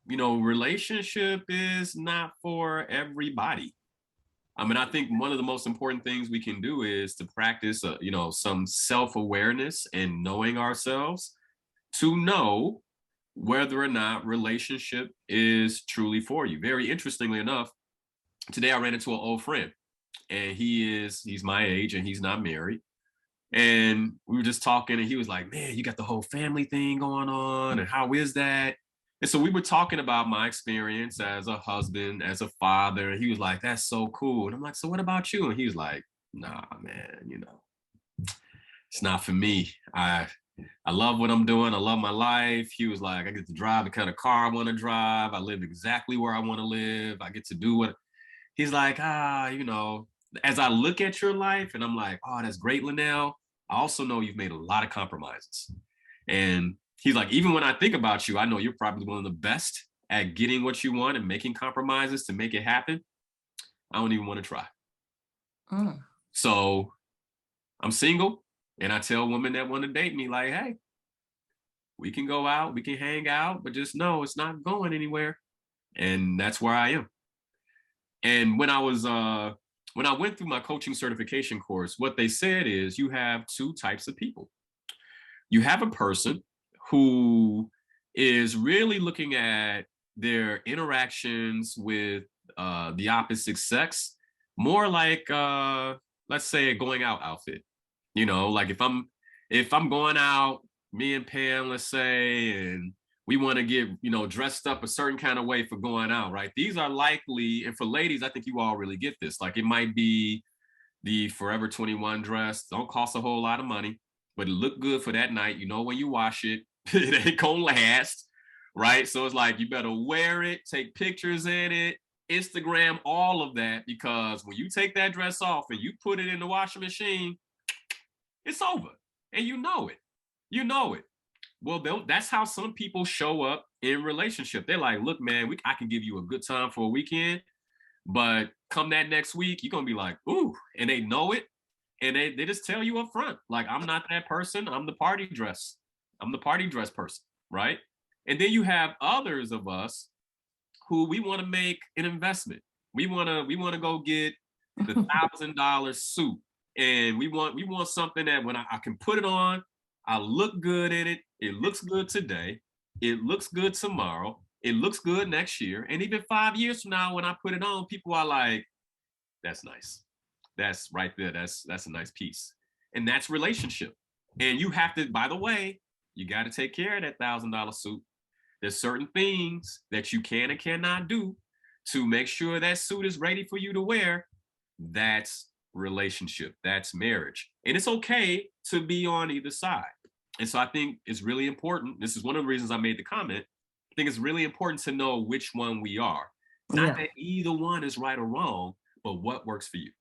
relationship is not for everybody. I mean, I think one of the most important things we can do is to practice, some self-awareness and knowing ourselves to know whether or not relationship is truly for you. Very interestingly enough, today I ran into an old friend, and he's my age and he's not married. And we were just talking, and he was like, "Man, you got the whole family thing going on, and how is that?" And so we were talking about my experience as a husband, as a father. And he was like, "That's so cool." And I'm like, "So what about you?" And he was like, "Nah, man, it's not for me. I love what I'm doing. I love my life." He was like, "I get to drive the kind of car I want to drive. I live exactly where I want to live. I get to do what." He's like, as I look at your life and I'm like, "Oh, that's great, Linnell. I also know you've made a lot of compromises." And he's like, "Even when I think about you, I know you're probably one of the best at getting what you want and making compromises to make it happen. I don't even want to try." Mm. So I'm single, and I tell women that want to date me, like, "Hey, we can go out, we can hang out, but just know it's not going anywhere." And that's where I am. And when I went through my coaching certification course, what they said is you have two types of people. You have a person who is really looking at their interactions with the opposite sex more like, let's say, a going out outfit. Like if I'm going out, me and Pam, let's say, and we want to get dressed up a certain kind of way for going out, right? These are likely, and for ladies, I think you all really get this. Like it might be the Forever 21 dress, don't cost a whole lot of money, but it look good for that night. When you wash it, it ain't gonna last, right? So it's like you better wear it, take pictures in it, Instagram, all of that, because when you take that dress off and you put it in the washing machine, it's over. And you know it. You know it. Well, that's how some people show up in relationship. They're like, "Look, man, I can give you a good time for a weekend, but come that next week, you're gonna be like, ooh," and they know it, and they just tell you up front, like, "I'm not that person. I'm the party dress. I'm the party dress person," right? And then you have others of us who we want to make an investment. We wanna go get the $1,000 suit, and we want something that when I can put it on, I look good in it. It looks good today. It looks good tomorrow. It looks good next year, and even 5 years from now, when I put it on, people are like, "That's nice. That's right there. That's a nice piece." And that's relationship. And you have to, by the way, you got to take care of that $1,000 suit. There's certain things that you can and cannot do to make sure that suit is ready for you to wear. That's relationship. That's marriage. And it's okay to be on either side. And so I think it's really important. This is one of the reasons I made the comment. I think it's really important to know which one we are. Not Yeah. that either one is right or wrong, but what works for you.